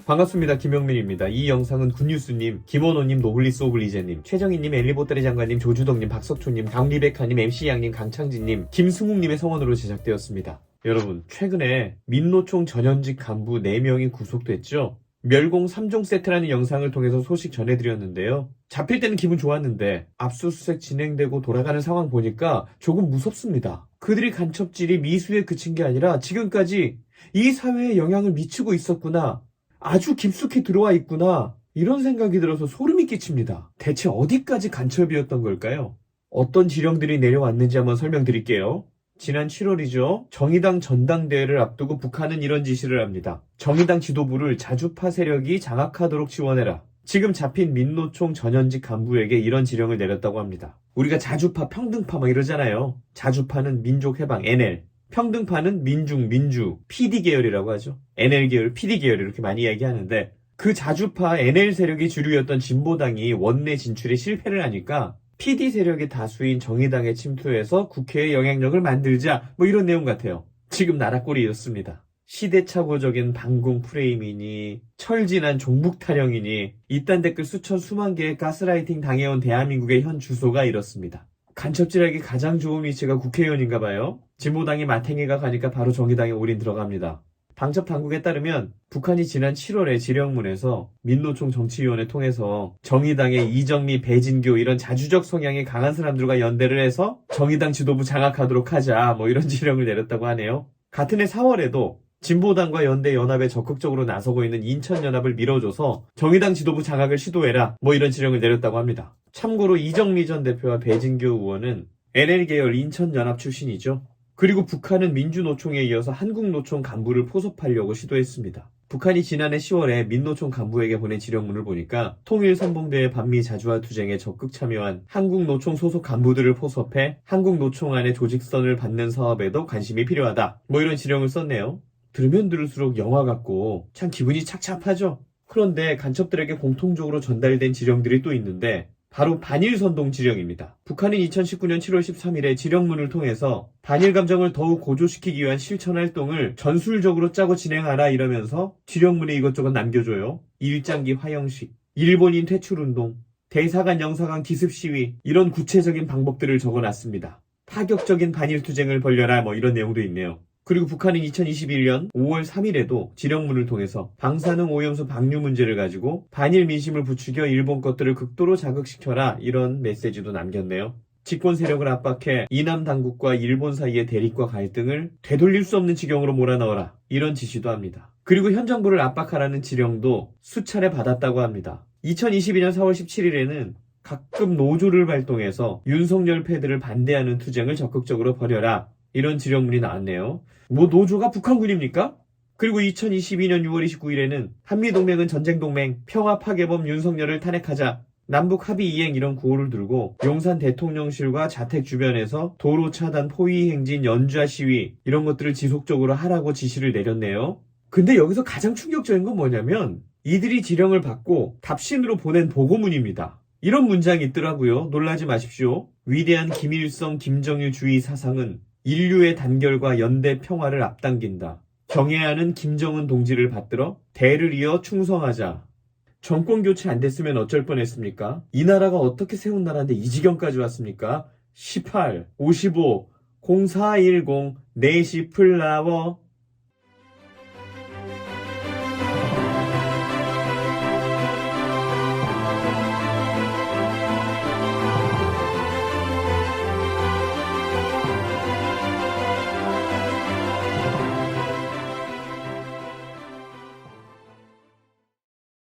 반갑습니다. 김영민입니다. 이 영상은 굿뉴스님, 김원호님, 노블리스 오블리제님, 최정희님, 엘리보따리 장관님, 조주덕님, 박석초님, 강리백하님, MC양님, 강창진님, 김승욱님의 성원으로 제작되었습니다. 여러분, 최근에 민노총 전현직 간부 4명이 구속됐죠? 멸공 3종 세트라는 영상을 통해서 소식 전해드렸는데요. 잡힐 때는 기분 좋았는데 압수수색 진행되고 돌아가는 상황 보니까 조금 무섭습니다. 그들이 간첩질이 미수에 그친 게 아니라 지금까지 이 사회에 영향을 미치고 있었구나. 아주 깊숙이 들어와 있구나. 이런 생각이 들어서 소름이 끼칩니다. 대체 어디까지 간첩이었던 걸까요? 어떤 지령들이 내려왔는지 한번 설명드릴게요. 지난 7월이죠. 정의당 전당대회를 앞두고 북한은 이런 지시를 합니다. 정의당 지도부를 자주파 세력이 장악하도록 지원해라. 지금 잡힌 민노총 전현직 간부에게 이런 지령을 내렸다고 합니다. 우리가 자주파, 평등파 막 이러잖아요. 자주파는 민족해방, NL. 평등파는 민주, PD 계열이라고 하죠. NL 계열, PD 계열 이렇게 많이 이야기하는데 그 자주파 NL 세력이 주류였던 진보당이 원내 진출에 실패를 하니까 PD 세력의 다수인 정의당에 침투해서 국회의 영향력을 만들자 뭐 이런 내용 같아요. 지금 나라 꼴이 이렇습니다. 시대착오적인 반공 프레임이니 철진한 종북 타령이니 이딴 댓글 수천 수만 개의 가스라이팅 당해온 대한민국의 현 주소가 이렇습니다. 간첩질하기 가장 좋은 위치가 국회의원인가 봐요. 진보당이 마탱이가 가니까 바로 정의당에 올인 들어갑니다. 방첩 당국에 따르면 북한이 지난 7월에 지령문에서 민노총 정치위원회 통해서 정의당의 이정미, 배진교 이런 자주적 성향이 강한 사람들과 연대를 해서 정의당 지도부 장악하도록 하자 뭐 이런 지령을 내렸다고 하네요. 같은 해 4월에도 진보당과 연대 연합에 적극적으로 나서고 있는 인천연합을 밀어줘서 정의당 지도부 장악을 시도해라 뭐 이런 지령을 내렸다고 합니다. 참고로 이정미 전 대표와 배진교 의원은 NL 계열 인천연합 출신이죠. 그리고 북한은 민주노총에 이어서 한국노총 간부를 포섭하려고 시도했습니다. 북한이 지난해 10월에 민노총 간부에게 보낸 지령문을 보니까 통일선봉대회 반미 자주화 투쟁에 적극 참여한 한국노총 소속 간부들을 포섭해 한국노총 안의 조직선을 받는 사업에도 관심이 필요하다. 뭐 이런 지령을 썼네요. 들으면 들을수록 영화 같고 참 기분이 착잡하죠. 그런데 간첩들에게 공통적으로 전달된 지령들이 또 있는데 바로 반일선동 지령입니다. 북한은 2019년 7월 13일에 지령문을 통해서 반일 감정을 더욱 고조시키기 위한 실천 활동을 전술적으로 짜고 진행하라 이러면서 지령문에 이것저것 남겨줘요. 일장기 화형식, 일본인 퇴출운동, 대사관 영사관 기습 시위 이런 구체적인 방법들을 적어놨습니다. 파격적인 반일 투쟁을 벌려라 뭐 이런 내용도 있네요. 그리고 북한은 2021년 5월 3일에도 지령문을 통해서 방사능 오염수 방류 문제를 가지고 반일 민심을 부추겨 일본 것들을 극도로 자극시켜라 이런 메시지도 남겼네요. 집권 세력을 압박해 이남 당국과 일본 사이의 대립과 갈등을 되돌릴 수 없는 지경으로 몰아넣어라 이런 지시도 합니다. 그리고 현 정부를 압박하라는 지령도 수차례 받았다고 합니다. 2022년 4월 17일에는 각급 노조를 발동해서 윤석열 패드를 반대하는 투쟁을 적극적으로 벌여라 이런 지령문이 나왔네요. 뭐 노조가 북한군입니까? 그리고 2022년 6월 29일에는 한미동맹은 전쟁동맹, 평화파괴범 윤석열을 탄핵하자, 남북 합의 이행 이런 구호를 들고 용산 대통령실과 자택 주변에서 도로 차단, 포위 행진, 연좌 시위 이런 것들을 지속적으로 하라고 지시를 내렸네요. 근데 여기서 가장 충격적인 건 뭐냐면 이들이 지령을 받고 답신으로 보낸 보고문입니다. 이런 문장이 있더라고요. 놀라지 마십시오. 위대한 김일성, 김정일 주의 사상은 인류의 단결과 연대 평화를 앞당긴다. 경애하는 김정은 동지를 받들어 대를 이어 충성하자. 정권 교체 안 됐으면 어쩔 뻔했습니까? 이 나라가 어떻게 세운 나라인데 이 지경까지 왔습니까? 18, 55, 0410, 4시 플라워.